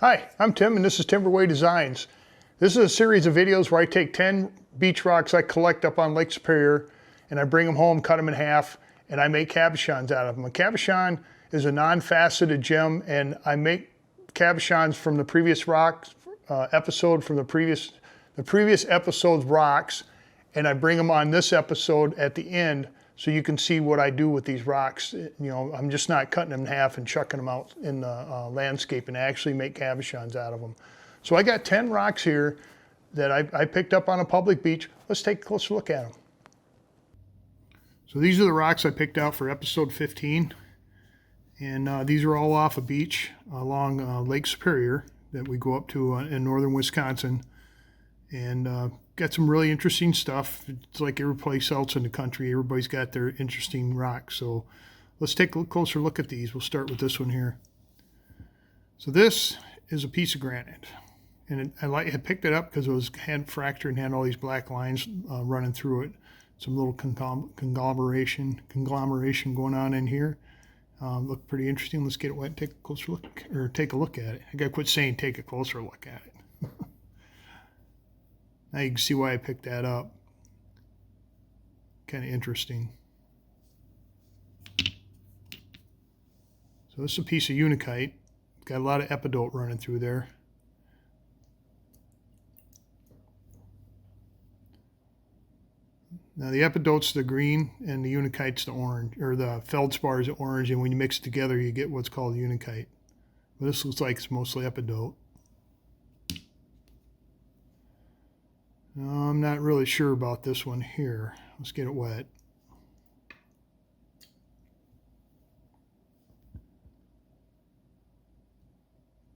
Hi, I'm Tim and this is Timberway Designs. This is a series of videos where I take 10 beach rocks I collect up on Lake Superior and I bring them home, cut them in half, and I make cabochons out of them. A cabochon is a non-faceted gem, and I make cabochons from the previous rocks episode, from the previous episode's rocks, and I bring them on this episode at the end so you can see what I do with these rocks. You know, I'm just not cutting them in half and chucking them out in the landscape, and I actually make cabochons out of them. So I got 10 rocks here that I picked up on a public beach. Let's take a closer look at them. So these are the rocks I picked out for episode 15. And these are all off a beach along Lake Superior that we go up to in northern Wisconsin. And got some really interesting stuff. It's like every place else in the country. Everybody's got their interesting rocks. So let's take a closer look at these. We'll start with this one here. So this is a piece of granite. And I picked it up because it had fractured and had all these black lines running through it. Some little conglomeration going on in here. Look pretty interesting. Let's get it wet and take a closer look, or take a look at it. I gotta quit saying take a closer look at it. Now you can see why I picked that up. Kind of interesting. So this is a piece of unakite. Got a lot of epidote running through there. Now the epidote's the green and the unakite's the orange, or the feldspar is the orange, and when you mix it together you get what's called unakite. But this looks like it's mostly epidote. No, I'm not really sure about this one here. Let's get it wet.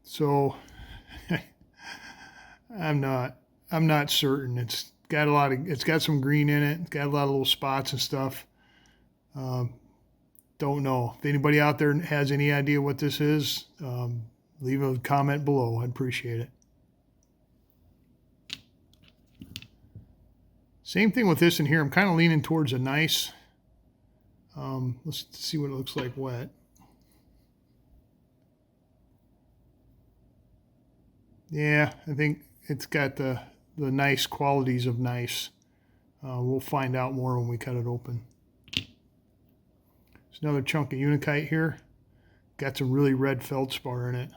So I'm not certain. It's got some green in it. It's got a lot of little spots and stuff. Don't know. If anybody out there has any idea what this is, leave a comment below. I'd appreciate it. Same thing with this in here. I'm kind of leaning towards a nice. Let's see what it looks like wet. Yeah, I think it's got the nice qualities of nice. We'll find out more when we cut it open. There's another chunk of unakite here. Got some really red feldspar in it.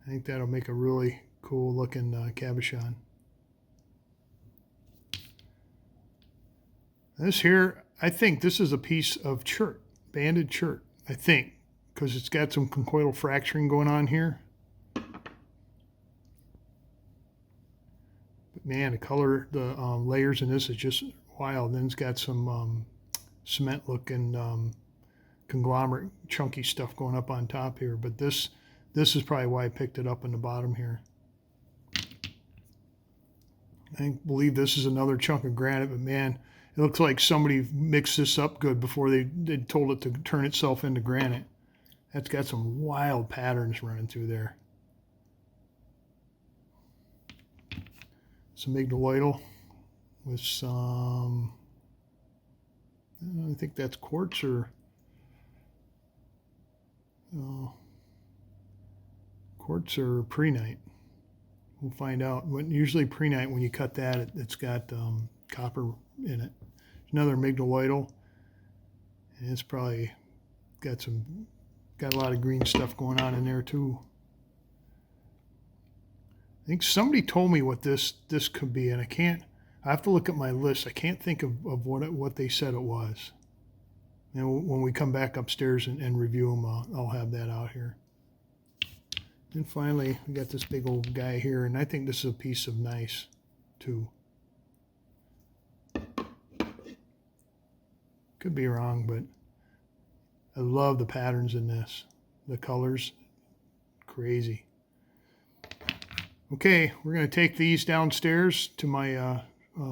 I think that'll make a really cool looking cabochon. This here, I think this is a piece of chert, banded chert, I think, because it's got some conchoidal fracturing going on here. But man, the color, the layers in this is just wild. Then it's got some cement looking conglomerate chunky stuff going up on top here. But this is probably why I picked it up in the bottom here. I believe this is another chunk of granite, but man, it looks like somebody mixed this up good before they told it to turn itself into granite. That's got some wild patterns running through there. Some migdaloidal with some, I think that's quartz or, quartz or prehnite. We'll find out. Usually prehnite, when you cut that, it's got copper in it. Another migdaloidal, and it's probably got a lot of green stuff going on in there too. I think somebody told me what this could be, and I have to look at my list. I can't think of what they said it was. And when we come back upstairs and review them, I'll have that out here. And finally, we got this big old guy here, and I think this is a piece of nice too. Could be wrong, but I love the patterns in this. The colors, crazy. Okay, we're going to take these downstairs to my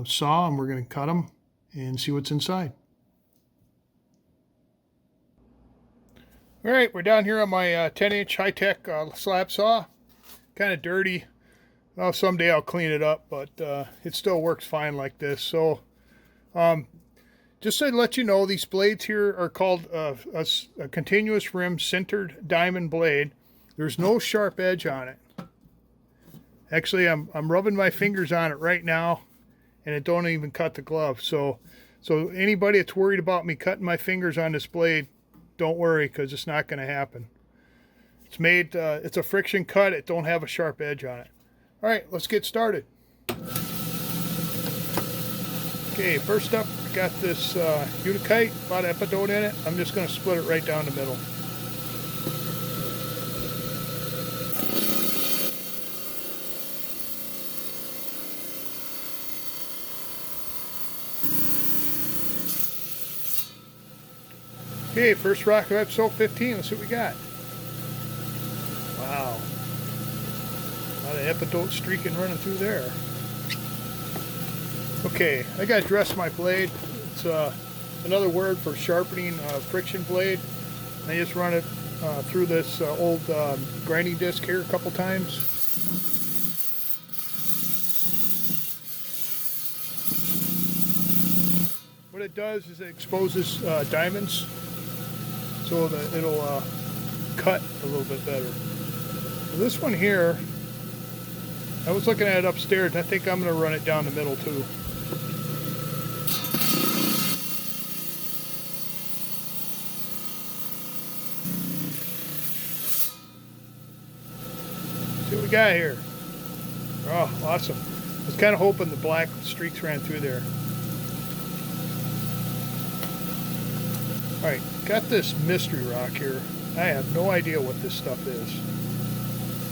saw, and we're going to cut them and see what's inside. All right, we're down here on my 10-inch high-tech slab saw. Kind of dirty. Well, someday I'll clean it up, but it still works fine like this. So Just to let you know, these blades here are called a continuous rim sintered diamond blade. There's no sharp edge on it. Actually, I'm rubbing my fingers on it right now, and it don't even cut the glove. So anybody that's worried about me cutting my fingers on this blade, don't worry, because it's not going to happen. It's made, it's a friction cut. It don't have a sharp edge on it. All right, let's get started. Okay, first up, I got this Unikite, a lot of epidot in it. I'm just going to split it right down the middle. Okay, first rock of episode 15. Let's see what we got. Wow. A lot of epidot streaking running through there. Okay, I got to dress my blade. It's another word for sharpening friction blade. I just run it through this old grinding disc here a couple times. What it does is it exposes diamonds so that it'll cut a little bit better. So this one here, I was looking at it upstairs, and I think I'm going to run it down the middle too. See what we got here. Oh, awesome. I was kind of hoping the black streaks ran through there. Alright, got this mystery rock here. I have no idea what this stuff is,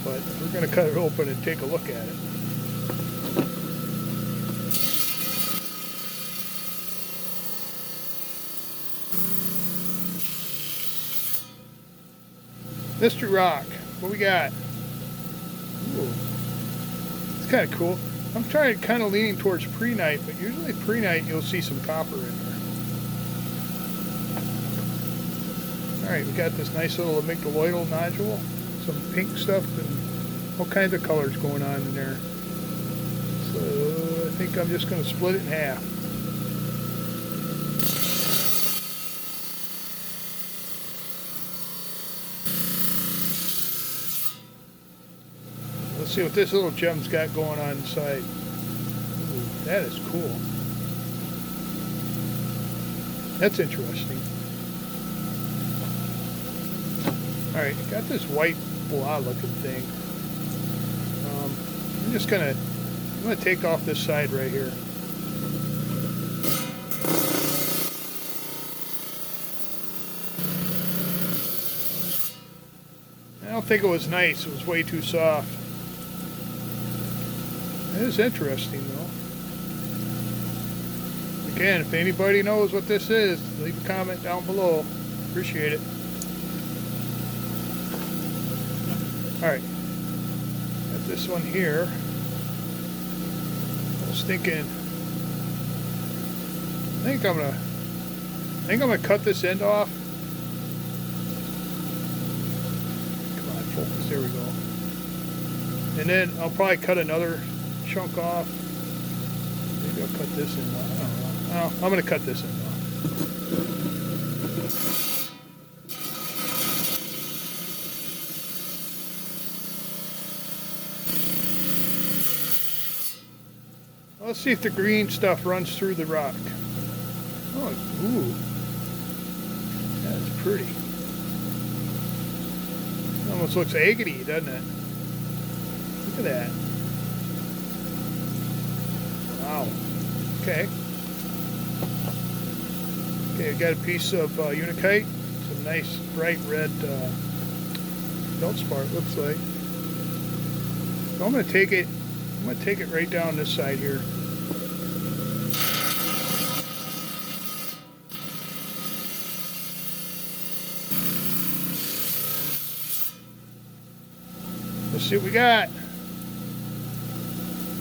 but we're going to cut it open and take a look at it. Mystery rock, what we got? Ooh, it's kind of cool. I'm kind of leaning towards prehnite, but usually prehnite you'll see some copper in there. Alright, we got this nice little amygdaloidal nodule, some pink stuff, and all kinds of colors going on in there. So I think I'm just going to split it in half. Let's see what this little gem's got going on inside. Ooh, that is cool. That's interesting. Alright, got this white blah looking thing. I'm gonna take off this side right here. I don't think it was nice, it was way too soft. It is interesting though. Again, if anybody knows what this is, leave a comment down below. Appreciate it. Alright, got this one here. I was thinking, I think I'm gonna cut this end off. Come on, focus, there we go. And then I'll probably cut another chunk off. Maybe I'll cut this end off, I don't know. I'm gonna cut this end off. Let's see if the green stuff runs through the rock. Oh, ooh. That's pretty. It almost looks agate-y, doesn't it? Look at that. Wow. Okay. Okay, I got a piece of Unikite. Some nice bright red feldspar, it looks like. So I'm going to take it right down this side here. Let's see what we got.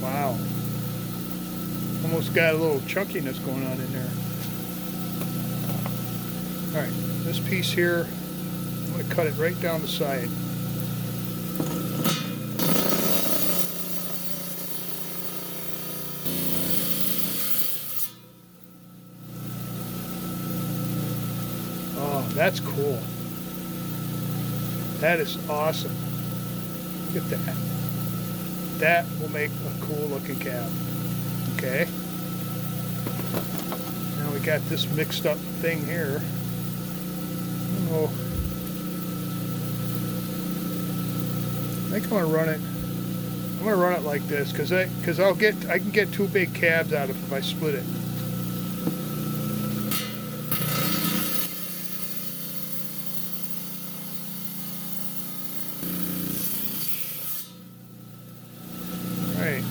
Wow. Almost got a little chunkiness going on in there. Alright, this piece here, I'm going to cut it right down the side. that's cool. That is awesome. Look at that. That will make a cool looking cab. Okay. Now we got this mixed up thing here. I don't know. I think I'm gonna run it. I'm gonna run it like this because I can get two big cabs out of it if I split it.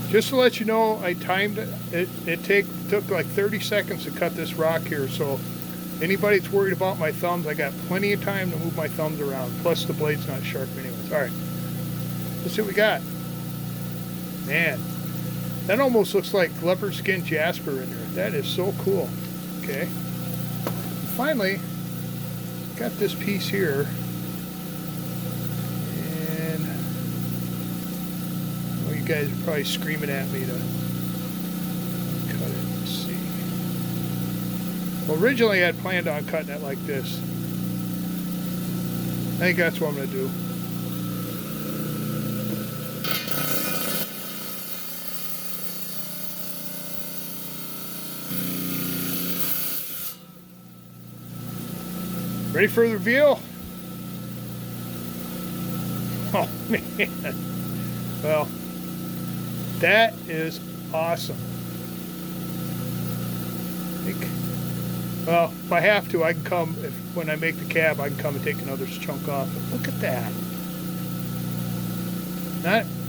Just to let you know, I timed it. It took like 30 seconds to cut this rock here. So anybody that's worried about my thumbs, I got plenty of time to move my thumbs around. Plus the blade's not sharp anyways. All right, let's see what we got. Man, that almost looks like leopard skin jasper in there. That is so cool. Okay. And finally, got this piece here. You guys are probably screaming at me to cut it. Let's see. Well, originally I had planned on cutting it like this. I think that's what I'm going to do. Ready for the reveal? Oh man. Well, that is awesome. Well, if I have to, I can come, when I make the cab, I can come and take another chunk off. But look at that.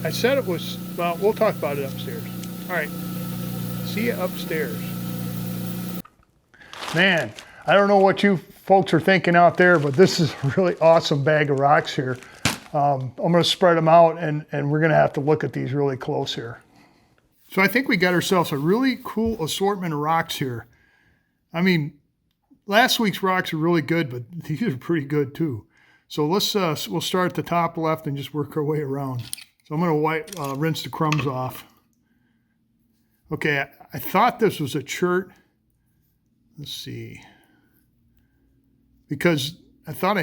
I said it was, well, we'll talk about it upstairs. All right. See you upstairs. Man, I don't know what you folks are thinking out there, but this is a really awesome bag of rocks here. I'm going to spread them out and we're going to have to look at these really close here. So I think we got ourselves a really cool assortment of rocks here. I mean, last week's rocks are really good, but these are pretty good too. So we'll start at the top left and just work our way around. So I'm going to rinse the crumbs off. Okay, I thought this was a chert. Let's see. Because I thought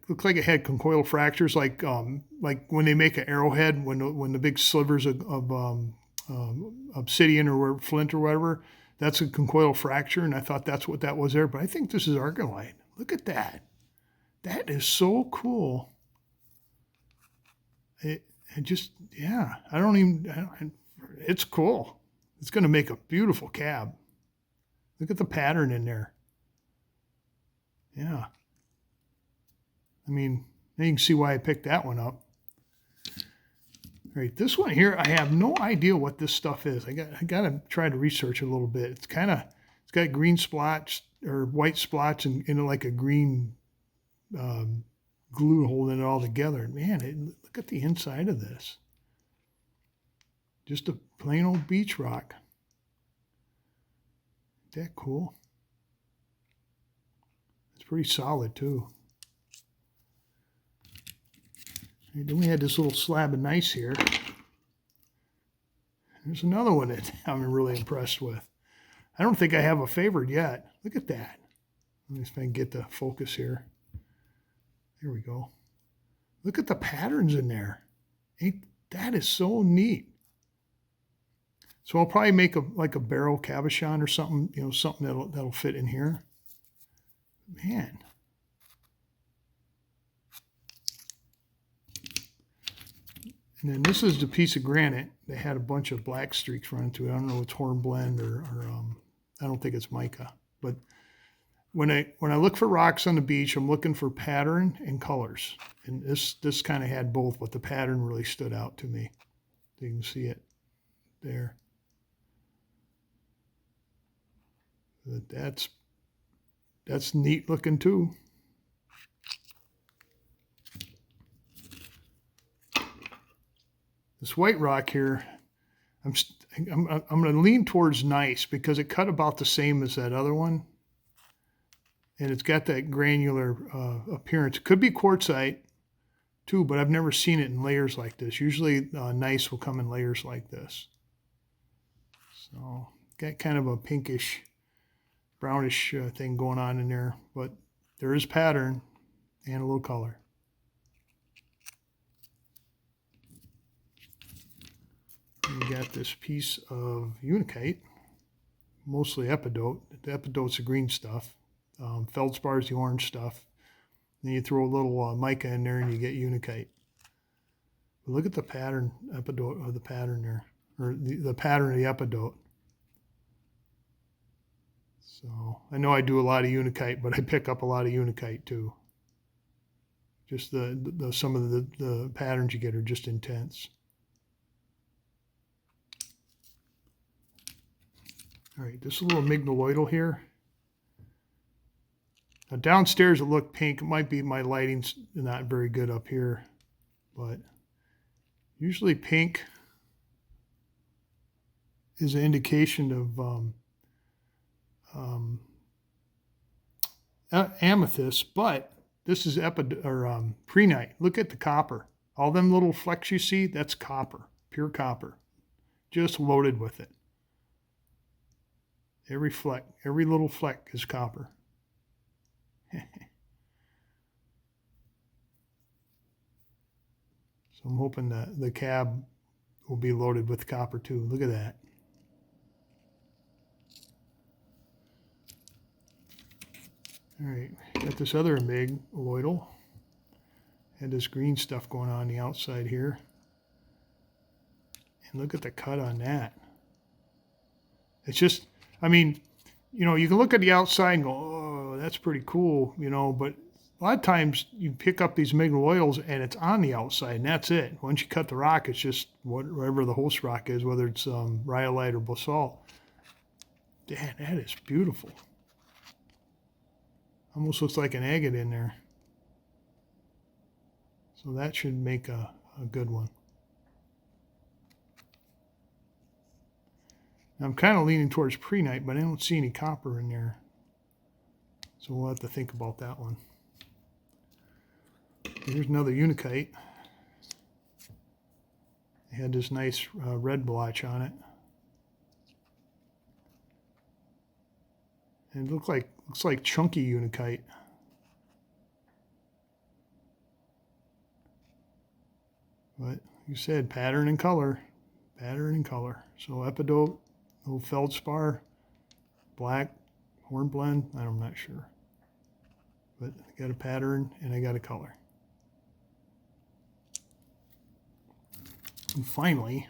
looked like it had conchoidal fractures, like when they make an arrowhead, when the big slivers of obsidian or flint or whatever, that's a conchoidal fracture, and I thought that's what that was there. But I think this is argillite. Look at that. That is so cool. Yeah, it's cool. It's going to make a beautiful cab. Look at the pattern in there. Yeah. I mean, now you can see why I picked that one up. All right, this one here, I have no idea what this stuff is. I got to try to research it a little bit. It's got green splotch or white splotch and like a green glue holding it all together. Man, look at the inside of this. Just a plain old beach rock. Isn't that cool? It's pretty solid too. And then we had this little slab of gneiss here. There's another one that I'm really impressed with. I don't think I have a favorite yet. Look at that. Let me see if I can get the focus here. There we go. Look at the patterns in there. That is so neat. So I'll probably make like a barrel cabochon or something, something that'll fit in here. Man. And then this is the piece of granite that had a bunch of black streaks running through it. I don't know if it's hornblende or I don't think it's mica. But when I look for rocks on the beach, I'm looking for pattern and colors. And this kind of had both, but the pattern really stood out to me. You can see it there. That's neat looking too. This white rock here, I'm going to lean towards nice because it cut about the same as that other one. And it's got that granular appearance. It could be quartzite too, but I've never seen it in layers like this. Usually nice will come in layers like this. So got kind of a pinkish, brownish thing going on in there, but there is pattern. and a little color. And we got this piece of unikite, mostly epidote. The epidote's the green stuff. Feldspar is the orange stuff. Then you throw a little mica in there and you get unikite. But look at the pattern, epidote, or the pattern there, or the pattern of the epidote. So I know I do a lot of unikite, but I pick up a lot of unikite too. Just some of the patterns you get are just intense. All right, this little mignoloidal here. Now downstairs it looked pink. It might be my lighting's not very good up here, but usually pink is an indication of amethyst, but this is prehnite. Look at the copper. All them little flecks you see, that's copper, pure copper, just loaded with it. Every fleck, every little fleck is copper. So I'm hoping that the cab will be loaded with copper too. Look at that. All right, got this other mignoloidal. Had this green stuff going on the outside here. And look at the cut on that. It's just, I mean, you know, you can look at the outside and go, oh, that's pretty cool, you know, but a lot of times you pick up these mignoloidals and it's on the outside and that's it. Once you cut the rock, it's just whatever the host rock is, whether it's rhyolite or basalt. Damn, that is beautiful. Almost looks like an agate in there. So that should make a good one. I'm kind of leaning towards prehnite, but I don't see any copper in there. So we'll have to think about that one. Here's another unikite. It had this nice red blotch on it. And it looks like chunky unikite. But you said pattern and color. Pattern and color. So epidote, little feldspar, black, hornblende, I'm not sure. But I got a pattern and I got a color. And finally,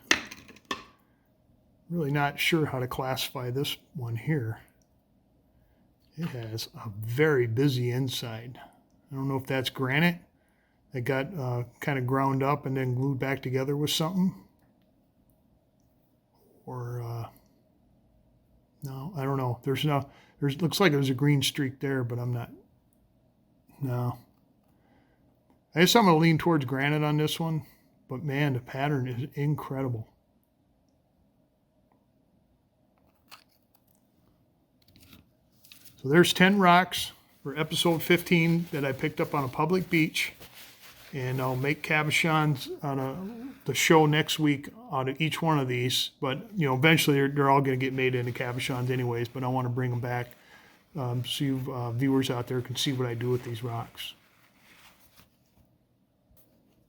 really not sure how to classify this one here. It has a very busy inside. I don't know if that's granite that got kind of ground up and then glued back together with something. Or, no, I don't know. Looks like there's a green streak there, but I'm not, no. I guess I'm going to lean towards granite on this one, but man, the pattern is incredible. So there's 10 rocks for episode 15 that I picked up on a public beach. And I'll make cabochons on the show next week out of each one of these. But, you know, eventually they're all going to get made into cabochons anyways. But I want to bring them back so you viewers out there can see what I do with these rocks.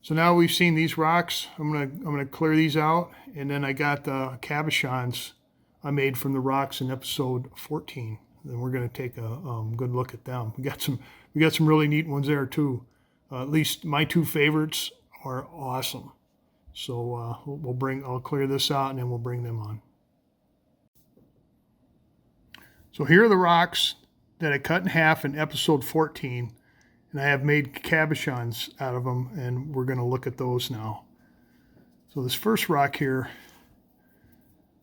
So now we've seen these rocks. I'm gonna clear these out. And then I got the cabochons I made from the rocks in episode 14. Then we're going to take a good look at them. We got some really neat ones there too. At least my two favorites are awesome. So I'll clear this out and then we'll bring them on. So here are the rocks that I cut in half in episode 14, and I have made cabochons out of them, and we're going to look at those now. So this first rock here,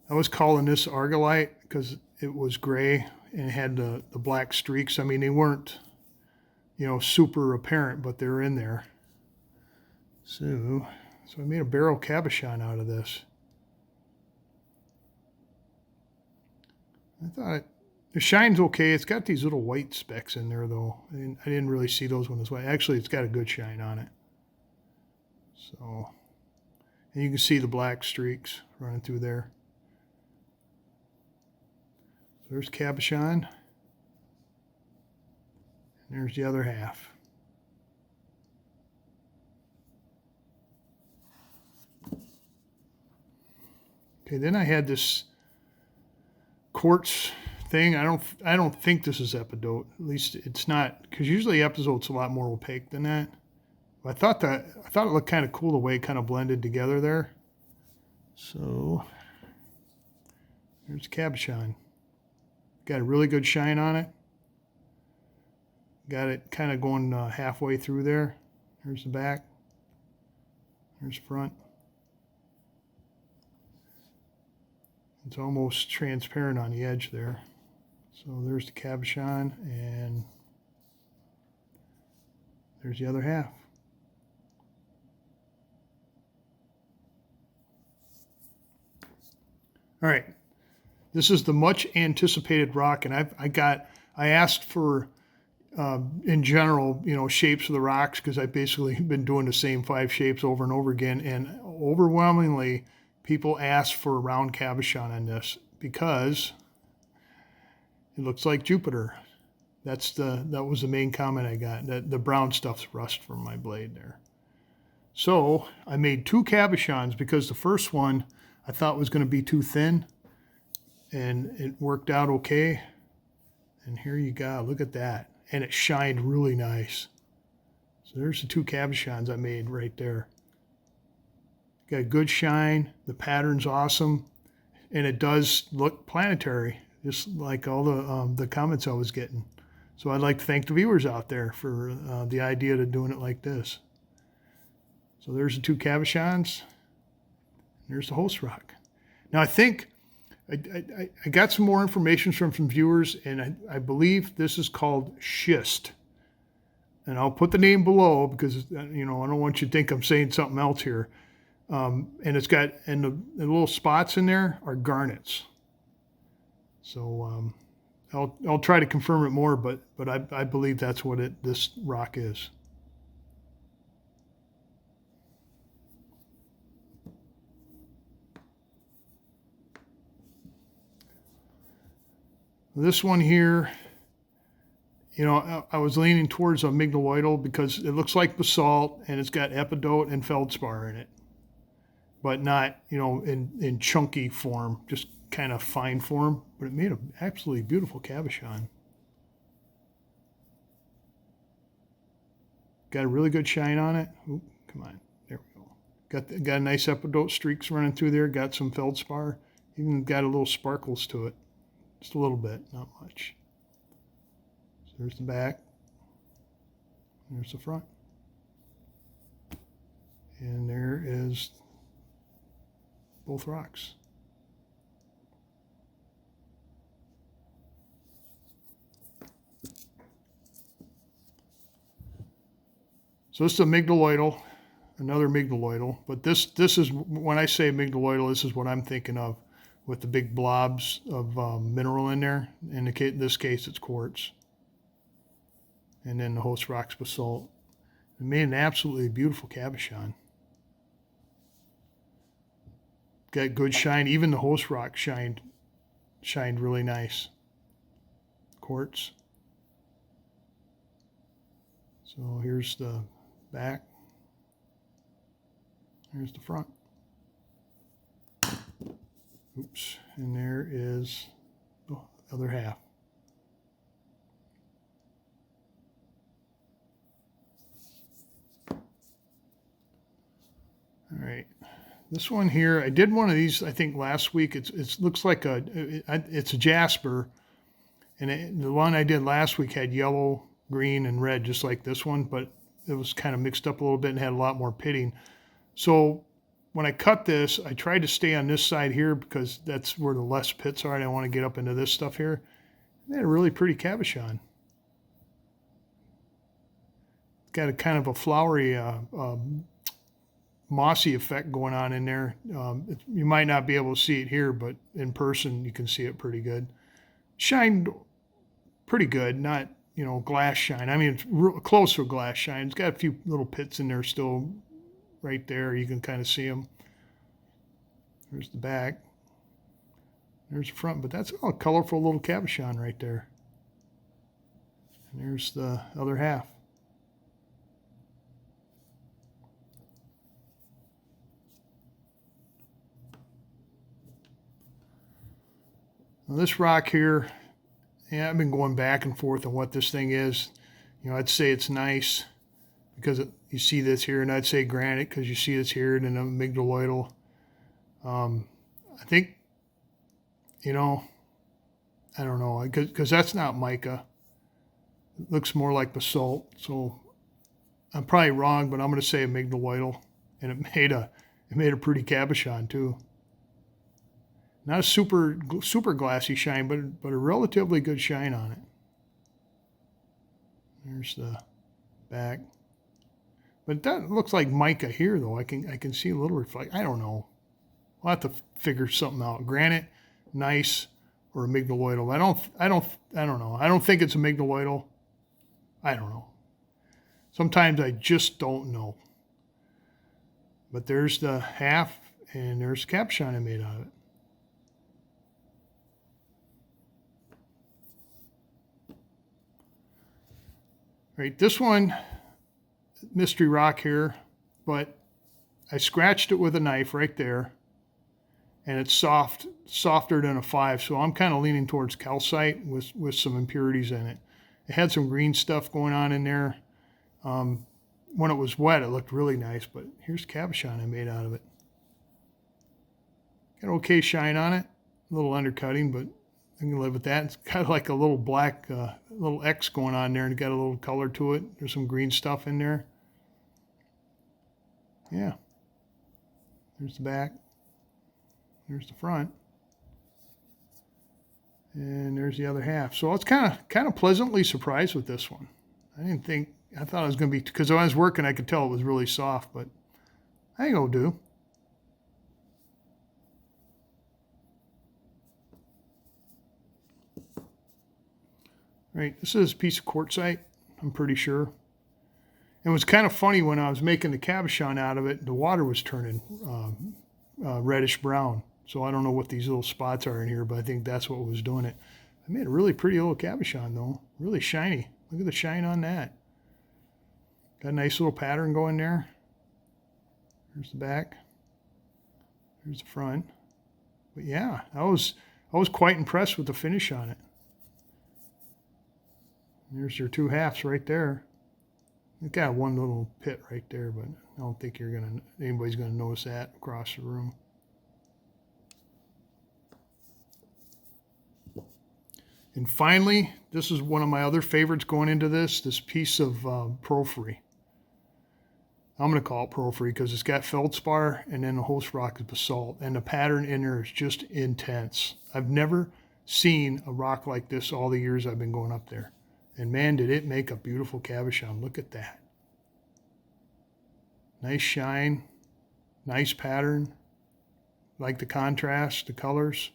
I was calling this argillite because it was gray and it had the black streaks. I mean, they weren't, you know, super apparent, but they're in there. So I made a barrel cabochon out of this. I thought the shine's okay. It's got these little white specks in there though. I didn't really see those when it's white. Actually, it's got a good shine on it. So, and you can see the black streaks running through there. So there's cabochon. And there's the other half. Okay, then I had this quartz thing. I don't think this is epidote. At least it's not, because usually epidote's a lot more opaque than that. But I thought it looked kind of cool the way it kind of blended together there. So there's cabochon. Got a really good shine on it. Got it kind of going halfway through there. There's the back. There's the front. It's almost transparent on the edge there. So there's the cabochon, and there's the other half. All right, this is the much anticipated rock, and I asked for in general, you know, shapes of the rocks, because I've basically been doing the same 5 shapes over and over again, and overwhelmingly people ask for a round cabochon on this because it looks like Jupiter. That was the main comment I got. That the brown stuff's rust from my blade there. So I made 2 cabochons because the first one I thought was going to be too thin, and it worked out okay. And here you go. Look at that. And it shined really nice. So there's the 2 cabochons I made right there. Got a good shine. The pattern's awesome. And it does look planetary, just like all the comments I was getting. So I'd like to thank the viewers out there for the idea to doing it like this. So there's the 2 cabochons. There's the host rock. Now I think I got some more information from viewers, and I believe this is called schist. And I'll put the name below because, you know, I don't want you to think I'm saying something else here. And it's got, and the little spots in there are garnets. So I'll try to confirm it more, but I believe that's what this rock is. This one here, you know, I was leaning towards amygdaloidal because it looks like basalt and it's got epidote and feldspar in it, but not, you know, in chunky form, just kind of fine form. But it made an absolutely beautiful cabochon. Got a really good shine on it. Oop, come on, there we go. Got a nice epidote streaks running through there. Got some feldspar. Even got a little sparkles to it. Just a little bit, not much. So there's the back. There's the front. And there is both rocks. So this is amygdaloidal, another amygdaloidal. But this is, when I say amygdaloidal, this is what I'm thinking of, with the big blobs of mineral in there. In this case, it's quartz. And then the host rock's basalt. It made an absolutely beautiful cabochon. Got good shine. Even the host rock shined really nice. Quartz. So here's the back. Here's the front. Oops, and there is the other half. All right, this one here, I did one of these, I think last week. It looks like it's a jasper, and the one I did last week had yellow, green, and red, just like this one, but it was kind of mixed up a little bit and had a lot more pitting. So when I cut this, I tried to stay on this side here because that's where the less pits are, and I want to get up into this stuff here. They had a really pretty cabochon. Got a kind of a flowery, mossy effect going on in there. You might not be able to see it here, but in person you can see it pretty good. Shined pretty good, not, you know, glass shine. I mean, it's close to a glass shine. It's got a few little pits in there still. Right there, you can kind of see them. There's the back. There's the front, but that's a colorful little cabochon right there. And there's the other half. Now this rock here, yeah, I've been going back and forth on what this thing is. You know, I'd say it's nice because you see this here, and I'd say granite because you see this here, and then amygdaloidal. I think, you know, I don't know, because that's not mica. It looks more like basalt, so I'm probably wrong, but I'm going to say amygdaloidal, and it made a pretty cabochon too. Not a super glassy shine, but a relatively good shine on it. There's the back, but that looks like mica here though. I can see a little reflect. I don't know. We'll have to figure something out. Granite, nice, or amygdaloidal. I don't know. I don't think it's amygdaloidal. I don't know. Sometimes I just don't know. But there's the half, and there's the cabochon I made out of it. Right, this one, mystery rock here, but I scratched it with a knife right there, and it's softer than a 5, so I'm kind of leaning towards calcite with some impurities in it. It had some green stuff going on in there. When it was wet, it looked really nice, but here's cabochon I made out of it. Got okay shine on it, a little undercutting, but I can live with that. It's got like a little black, little X going on there, and got a little color to it. There's some green stuff in there. Yeah. There's the back. There's the front. And there's the other half. So I was kind of pleasantly surprised with this one. I thought it was going to be, because when I was working, I could tell it was really soft, but I think it'll do. Right, this is a piece of quartzite, I'm pretty sure. It was kind of funny when I was making the cabochon out of it, the water was turning reddish brown. So I don't know what these little spots are in here, but I think that's what was doing it. I made a really pretty little cabochon though, really shiny. Look at the shine on that. Got a nice little pattern going there. There's the back. There's the front. But yeah, I was quite impressed with the finish on it. There's your two halves right there. You've got one little pit right there, but I don't think anybody's gonna notice that across the room. And finally, this is one of my other favorites going into this piece of porphyry. I'm going to call it porphyry because it's got feldspar, and then the host rock is basalt, and the pattern in there is just intense. I've never seen a rock like this all the years I've been going up there. And man, did it make a beautiful cabochon. Look at that. Nice shine, nice pattern. Like the contrast, the colors.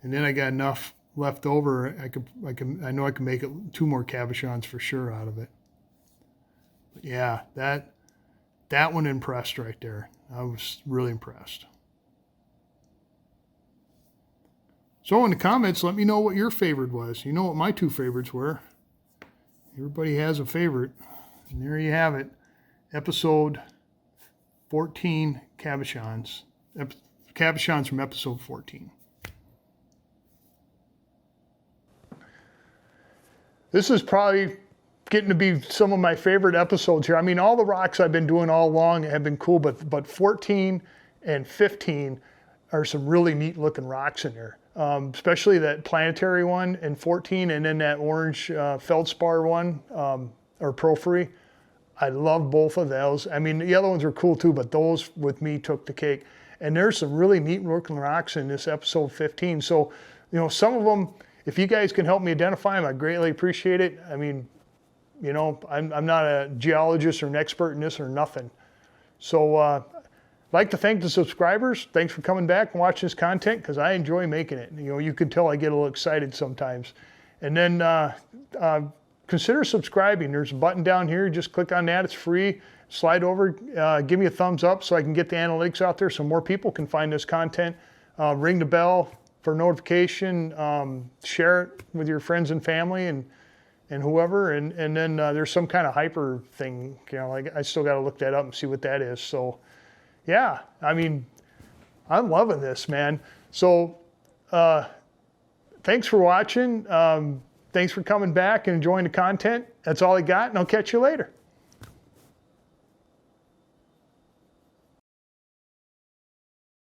And then I got enough left over. I know I can make it 2 more cabochons for sure out of it. But yeah, that one impressed right there. I was really impressed. So in the comments, let me know what your favorite was. You know what my 2 favorites were. Everybody has a favorite. And there you have it. Episode 14 cabochons. Cabochons from episode 14. This is probably getting to be some of my favorite episodes here. I mean, all the rocks I've been doing all along have been cool, but 14 and 15 are some really neat looking rocks in there. Especially that planetary one in 14, and then that orange feldspar one, or porphyry. I love both of those. I mean, the other ones are cool too, but those with me took the cake. And there's some really neat looking rocks in this episode 15. So, you know, some of them, if you guys can help me identify them, I greatly appreciate it. I mean, you know, I'm not a geologist or an expert in this or nothing. So I'd like to thank the subscribers. Thanks for coming back and watching this content, because I enjoy making it. You know, you can tell I get a little excited sometimes. And then consider subscribing. There's a button down here. Just click on that. It's free. Slide over. Give me a thumbs up so I can get the analytics out there so more people can find this content. Ring the bell for notification. Share it with your friends and family and whoever. And then there's some kind of hyper thing. You know, like I still got to look that up and see what that is. So yeah, I mean, I'm loving this, man. So thanks for watching. Thanks for coming back and enjoying the content. That's all I got, and I'll catch you later.